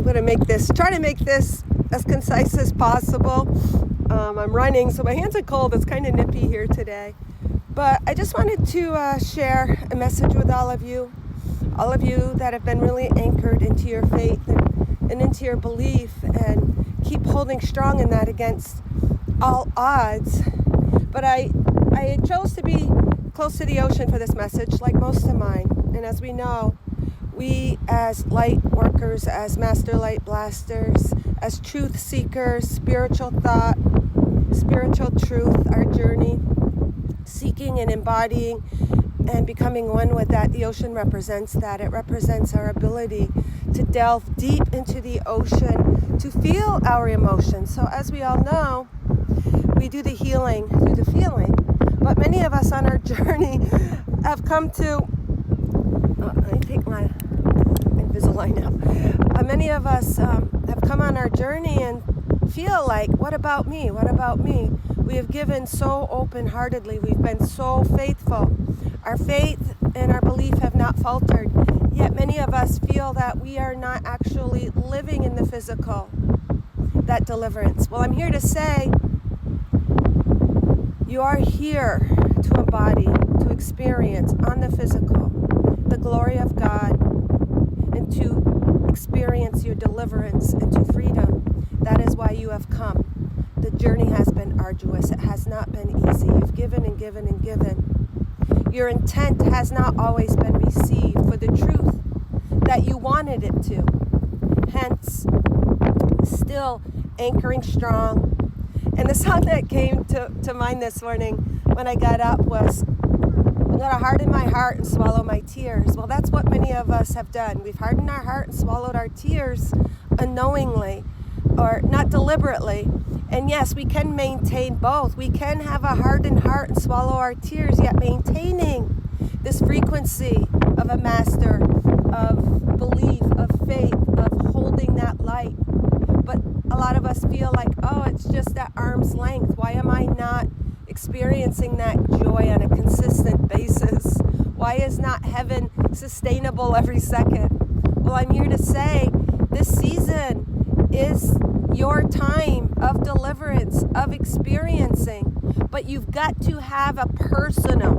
going to try to make this as concise as possible. I'm running, so my hands are cold. It's kind of nippy here today. But I just wanted to share a message with all of you that have been really anchored into your faith and into your belief, and keep holding strong in that against all odds. But I chose to be close to the ocean for this message, like most of mine. And as we know, we as light workers, as master light blasters, as truth seekers, spiritual thought, spiritual truth, our journey, seeking and embodying and becoming one with that. The ocean represents that. It represents our ability to delve deep into the ocean, to feel our emotions. So as we all know, we do the healing through the feeling. But many of us on our journey have come to, let me take my Invisalign out. Many of us have come on our journey and feel like, what about me? What about me? We have given so open-heartedly. We've been so faithful. Our faith and our belief have not faltered. Yet many of us feel that we are not actually living in the physical, that deliverance. Well, I'm here to say, you are here to embody, to experience on the physical the glory of God, and to experience your deliverance into freedom. That is why you have come. The journey has been arduous. It has not been easy. You've given and given and given. Your intent has not always been received for the truth that you wanted it to. Hence, still anchoring strong. And the song that came to mind this morning when I got up was, I'm going to harden my heart and swallow my tears. Well, that's what many of us have done. We've hardened our heart and swallowed our tears unknowingly, or not deliberately. And yes, we can maintain both. We can have a hardened heart and swallow our tears, yet maintaining this frequency of a master, of belief, of faith, of holding that light. But a lot of us feel like, oh, it's just at arm's length. Why am I not experiencing that joy on a consistent basis? Why is not heaven sustainable every second? Well, I'm here to say this season is your time of deliverance, of experiencing. But you've got to have a personal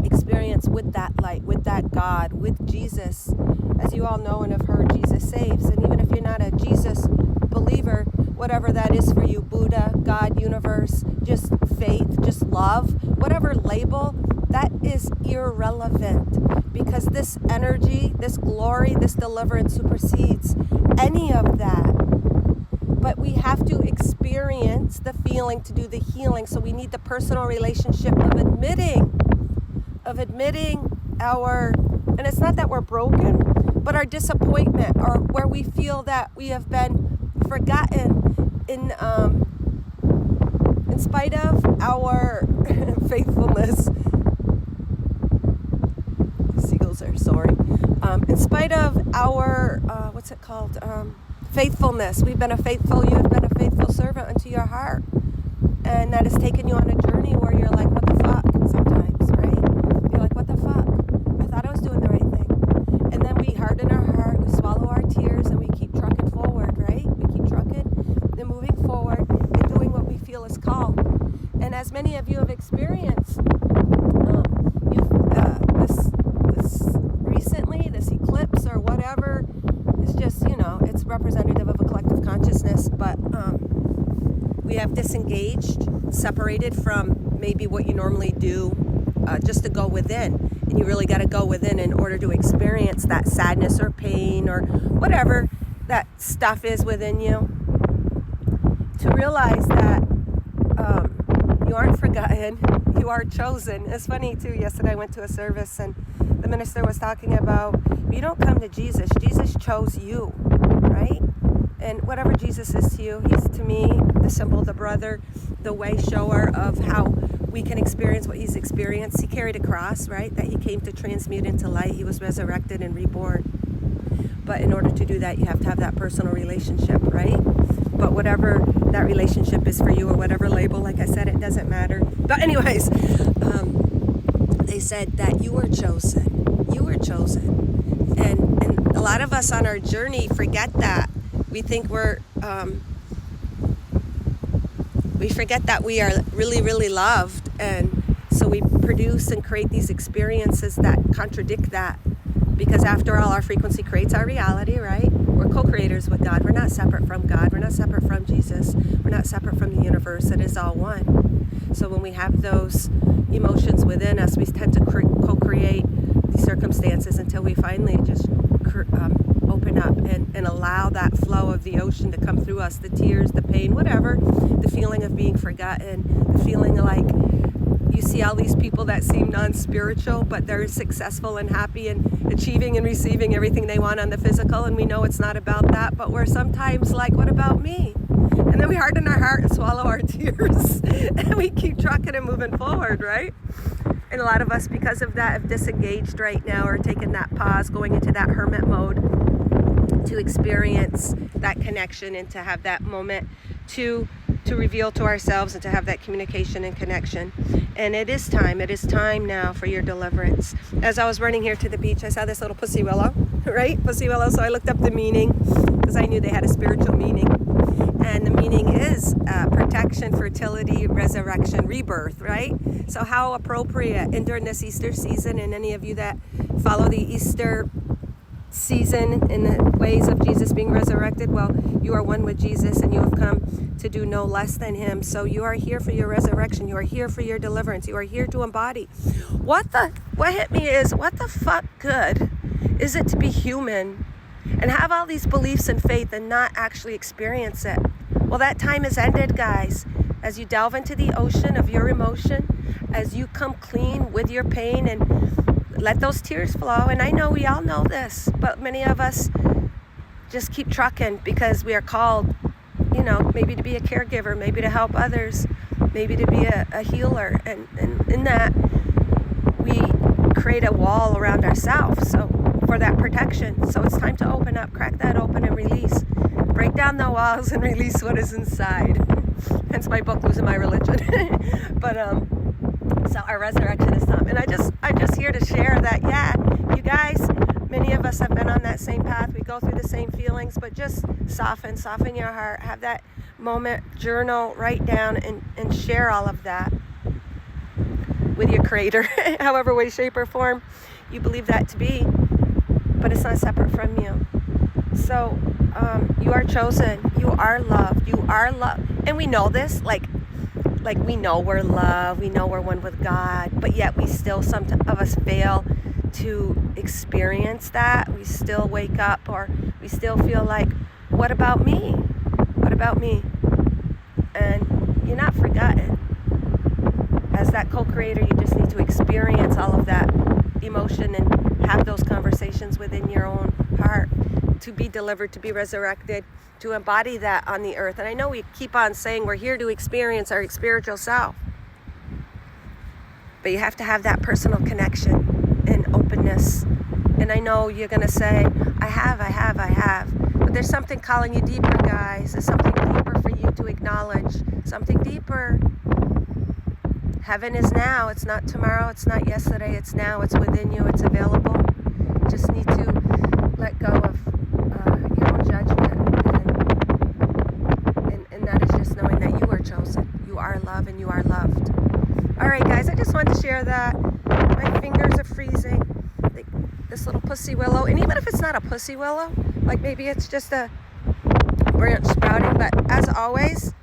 experience with that light, with that God, with Jesus. As you all know and have heard, Jesus saves. And even if you're not a Jesus believer, whatever that is for you, Buddha, God, universe, just faith, just love, whatever label, that is irrelevant, because this energy, this glory, this deliverance supersedes any of that. But we have to experience the feeling to do the healing. So we need the personal relationship of admitting our, and it's not that we're broken, but our disappointment, or where we feel that we have been forgotten in spite of our faithfulness. Seagulls are soaring. In spite of our, faithfulness. You have been a faithful servant unto your heart. And that has taken you on a journey where you're like, what the fuck, sometimes, right? You're like, what the fuck? I thought I was doing the right thing. And then we harden our heart, we swallow our tears, and we keep trucking forward, right? We keep trucking, then moving forward and doing what we feel is called. And as many of you have experienced, this eclipse or whatever, it's just, it's representative of a collective consciousness, but we have disengaged, separated from maybe what you normally do, just to go within. And you really got to go within in order to experience that sadness or pain or whatever that stuff is within you, to realize that you aren't forgotten, you are chosen. It's funny too, yesterday I went to a service and the minister was talking about, you don't come to Jesus, Jesus chose you, right? And whatever Jesus is to you, he's to me the symbol, the brother, the way shower of how we can experience what he's experienced. He carried a cross, right, that he came to transmute into light. He was resurrected and reborn. But in order to do that, you have to have that personal relationship, right? But whatever that relationship is for you, or whatever label, like I said, it doesn't matter. But anyways, they said that you were chosen. You were chosen. And a lot lot of us on our journey forget that. We think we forget that we are really, really loved. And so we produce and create these experiences that contradict that. Because after all, our frequency creates our reality, right? We're co-creators with God. We're not separate from God. We're not separate from Jesus. We're not separate from the universe. It is all one. So when we have those emotions within us, we tend to co-create these circumstances until we finally just open up and allow that flow of the ocean to come through us, the tears, the pain, whatever, the feeling of being forgotten, the feeling like you see all these people that seem non-spiritual, but they're successful and happy and achieving and receiving everything they want on the physical, and we know it's not about that, but we're sometimes like, what about me? And then we harden our heart and swallow our tears and we keep trucking and moving forward, right? And a lot of us, because of that, have disengaged right now or taken that pause, going into that hermit mode to experience that connection and to have that moment to reveal to ourselves and to have that communication and connection. And it is time now for your deliverance. As I was running here to the beach, I saw this little pussy willow, right? Pussy willow. So I looked up the meaning because I knew they had a spiritual meaning. And the meaning is protection, fertility, resurrection, rebirth, right? So how appropriate. And during this Easter season, and any of you that follow the Easter season in the ways of Jesus being resurrected, well, you are one with Jesus and you have come to do no less than him. So you are here for your resurrection. You are here for your deliverance. You are here to embody. What hit me is, what the fuck good is it to be human and have all these beliefs and faith and not actually experience it? Well, that time has ended, guys. As you delve into the ocean of your emotion, as you come clean with your pain and let those tears flow. And I know we all know this, but many of us just keep trucking because we are called, maybe to be a caregiver, maybe to help others, maybe to be a healer. And in that, we create a wall around ourselves for that protection. So it's time to open up, crack that open and release. Break down the walls and release what is inside. Hence my book, Losing My Religion. But so our resurrection is time. And I'm just here to share that, you guys, many of us have been on that same path. We go through the same feelings, but just soften your heart. Have that moment, journal, write down, and share all of that with your creator, however way, shape, or form you believe that to be. But it's not separate from you. So you are chosen. You are loved. You are loved. And we know this, like we know we're loved. We know we're one with God. But yet we still, some of us fail to experience that. We still wake up, or we still feel like, what about me? What about me? And you're not forgotten. As that co-creator, you just need to experience all of that emotion and have those conversations within your own heart to be delivered, to be resurrected, to embody that on the earth. And I know we keep on saying we're here to experience our spiritual self, but you have to have that personal connection and openness. And I know you're going to say, I have. But there's something calling you deeper, guys. There's something deeper for you to acknowledge. Something deeper. Heaven is now. It's not tomorrow. It's not yesterday. It's now. It's within you. It's available. You just need to let go of your own judgment. And that is just knowing that you are chosen. You are loved and you are loved. All right, guys. I just wanted to share that. My fingers are freezing. This little pussy willow. And even if it's not a pussy willow, like maybe it's just a branch sprouting. But as always,